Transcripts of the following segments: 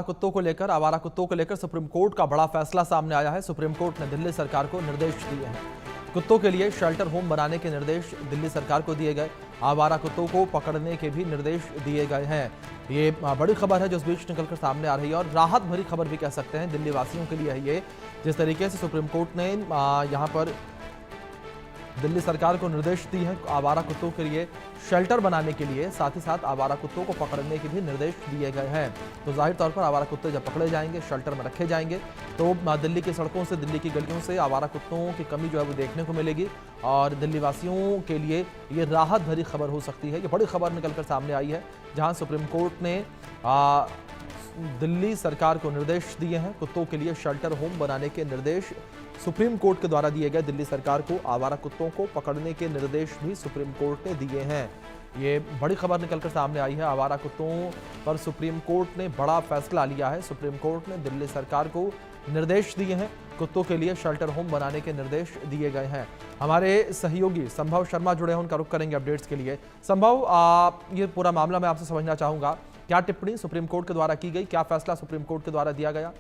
कुत्तों को लेकर आवारा कुत्तों को लेकर सुप्रीम कोर्ट का बड़ा फैसला सामने आया है। सुप्रीम कोर्ट ने दिल्ली सरकार को निर्देश दिए हैं। कुत्तों के लिए शेल्टर होम बनाने के निर्देश दिल्ली सरकार को दिए गए। आवारा कुत्तों को पकड़ने के भी निर्देश दिए गए हैं। ये बड़ी खबर है जो इस बीच निकलकर सामने आ रही है और राहत भरी खबर भी कह सकते हैं दिल्ली वासियों के लिए है ये। जिस तरीके से सुप्रीम कोर्ट ने यहाँ पर दिल्ली सरकार को निर्देश दी है आवारा कुत्तों के लिए शेल्टर बनाने के लिए, साथ ही साथ आवारा कुत्तों को पकड़ने के भी निर्देश दिए गए हैं। तो जाहिर तौर पर आवारा कुत्ते जब पकड़े जाएंगे, शेल्टर में रखे जाएंगे, तो दिल्ली की सड़कों से, दिल्ली की गलियों से आवारा कुत्तों की कमी जो है वो देखने को मिलेगी और दिल्ली वासियों के लिए ये राहत भरी खबर हो सकती है। ये बड़ी खबर निकलकर सामने आई है जहाँ सुप्रीम कोर्ट ने दिल्ली सरकार को निर्देश दिए हैं। कुत्तों के लिए शेल्टर होम बनाने के निर्देश सुप्रीम कोर्ट के द्वारा दिए गए। दिल्ली सरकार को आवारा कुत्तों को पकड़ने के निर्देश भी सुप्रीम कोर्ट ने दिए हैं। ये बड़ी खबर निकलकर सामने आई है। आवारा कुत्तों पर सुप्रीम कोर्ट ने बड़ा फैसला लिया है। सुप्रीम कोर्ट ने दिल्ली सरकार को निर्देश दिए हैं। कुत्तों के लिए शेल्टर होम बनाने के निर्देश दिए गए हैं। हमारे सहयोगी संभव शर्मा जुड़े हैं, उनका रुख करेंगे अपडेट्स के लिए। संभव, ये पूरा मामला मैं आपसे समझना चाहूंगा, क्या टिप्पणी सुप्रीम कोर्ट के द्वारा की गई, क्या फैसला सुप्रीम कोर्ट के द्वारा दिया गया?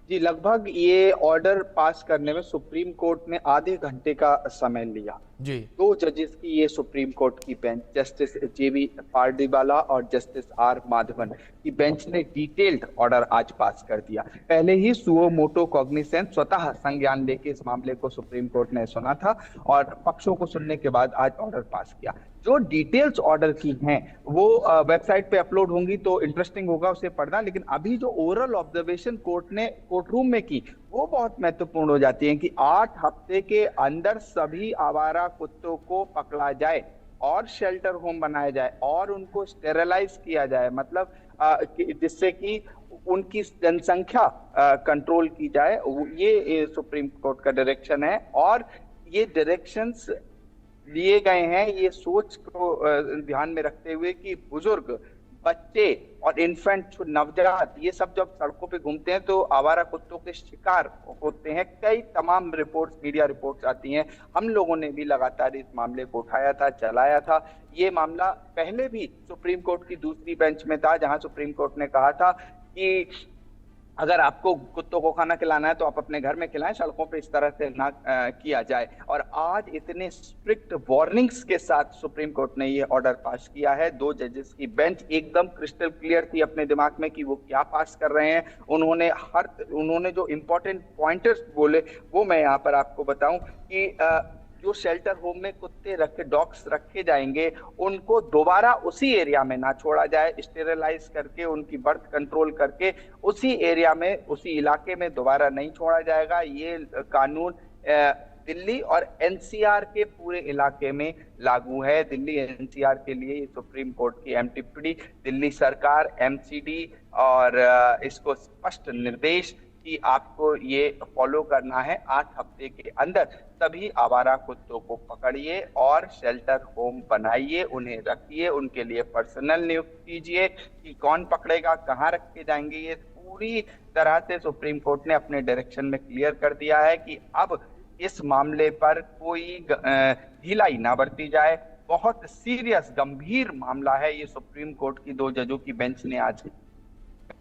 जी, लगभग ये ऑर्डर पास करने में सुप्रीम कोर्ट ने आधे घंटे का समय लिया। जी, 2 जजेस की ये सुप्रीम कोर्ट की बेंच, जस्टिस जेबी पारदीवाला और जस्टिस आर माधवन की बेंच ने डिटेल्ड ऑर्डर आज पास कर दिया। पहले ही सुओ मोटो कॉग्निसेंस स्वतः संज्ञान लेके इस मामले को सुप्रीम कोर्ट ने सुना था और पक्षों को सुनने के बाद आज ऑर्डर पास किया। जो डिटेल्स ऑर्डर की हैं वो वेबसाइट पे अपलोड होंगी, तो इंटरेस्टिंग होगा उसे पढ़ना। लेकिन अभी जो ओरल ऑब्जर्वेशन कोर्ट ने कोर्टरूम में की वो बहुत महत्वपूर्ण हो जाती है कि 8 हफ्ते के अंदर सभी आवारा कुत्तों को पकड़ा जाए और शेल्टर होम बनाया जाए और उनको स्टेरलाइज किया जाए, मतलब जिससे कि उनकी जनसंख्या कंट्रोल की जाए। ये सुप्रीम कोर्ट का डायरेक्शन है और ये डायरेक्शंस लिए गए हैं ये सोच को ध्यान में रखते हुए कि बुजुर्ग, बच्चे और इन्फेंट, नवजात, ये सब जब सड़कों पे घूमते हैं तो आवारा कुत्तों के शिकार होते हैं। कई तमाम रिपोर्ट्स, मीडिया रिपोर्ट्स आती हैं। हम लोगों ने भी लगातार इस मामले को उठाया था, चलाया था। ये मामला पहले भी सुप्रीम कोर्ट की दूसरी बेंच में था जहां सुप्रीम कोर्ट ने कहा था कि अगर आपको कुत्तों को खाना खिलाना है तो आप अपने घर में खिलाएं, सड़कों पे इस तरह से ना किया जाए। और आज इतने स्ट्रिक्ट वार्निंग्स के साथ सुप्रीम कोर्ट ने ये ऑर्डर पास किया है। 2 जजेस की बेंच एकदम क्रिस्टल क्लियर थी अपने दिमाग में कि वो क्या पास कर रहे हैं। उन्होंने जो इंपॉर्टेंट पॉइंटर्स बोले वो मैं यहाँ पर आपको बताऊं कि जो शेल्टर होम में कुत्ते डॉग्स रखे जाएंगे उनको दोबारा उसी एरिया में ना छोड़ा जाए, स्टेरलाइज करके उनकी बर्थ कंट्रोल करके उसी एरिया में, उसी इलाके में दोबारा नहीं छोड़ा जाएगा। ये कानून दिल्ली और एनसीआर के पूरे इलाके में लागू है। दिल्ली एनसीआर के लिए सुप्रीम कोर्ट की टिप्पणी, दिल्ली सरकार, एमसीडी और इसको स्पष्ट निर्देश कि आपको ये फॉलो करना है। 8 हफ्ते के अंदर सभी आवारा कुत्तों को पकड़िए और शेल्टर होम बनाइए, उन्हें रखिए, उनके लिए पर्सनल नियुक्त कीजिए कि कौन पकड़ेगा, कहाँ रखे जाएंगे। ये पूरी तरह से सुप्रीम कोर्ट ने अपने डायरेक्शन में क्लियर कर दिया है कि अब इस मामले पर कोई ढिलाई ना बरती जाए। बहुत सीरियस, गंभीर मामला है ये। सुप्रीम कोर्ट की 2 जजों की बेंच ने आज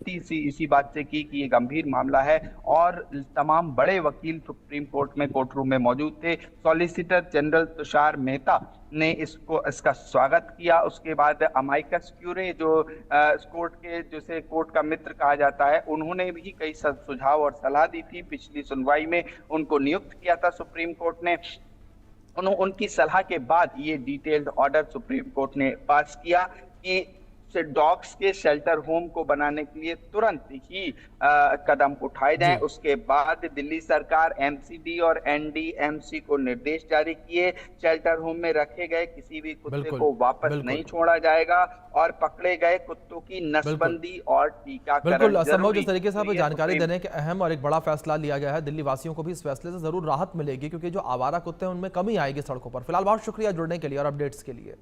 इसी बात से की कि ये गंभीर मामला है और तमाम बड़े वकील सुप्रीम कोर्ट में कोर्टरूम में मौजूद थे। सॉलिसिटर जनरल तुषार मेहता ने इसका स्वागत किया। उसके बाद अमाइकस क्यूरे, जो कोर्ट के, जिसे कोर्ट का मित्र कहा जाता है, उन्होंने भी कई सुझाव और सलाह दी थी। पिछली सुनवाई में उनको नियुक्त किया था सुप्रीम कोर्ट ने। उनकी सलाह के बाद ये डिटेल्ड ऑर्डर सुप्रीम कोर्ट ने पास किया कि डॉग्स के शेल्टर होम को बनाने के लिए तुरंत ही कदम उठाए जाएं। उसके बाद दिल्ली सरकार, एमसीडी और एनडीएमसी को निर्देश जारी किए। शेल्टर होम में रखे गए किसी भी कुत्ते को वापस नहीं छोड़ा जाएगा और पकड़े गए कुत्तों की नसबंदी और टीकाकरण। बिल्कुल संभव, जिस तरीके से आप जानकारी देने के अहम और एक बड़ा फैसला लिया गया है, दिल्ली वासियों को भी इस फैसले से जरूर राहत मिलेगी क्योंकि जो आवारा कुत्ते हैं उनमें कमी आएगी सड़कों पर। फिलहाल बहुत शुक्रिया जुड़ने के लिए और अपडेट्स के लिए।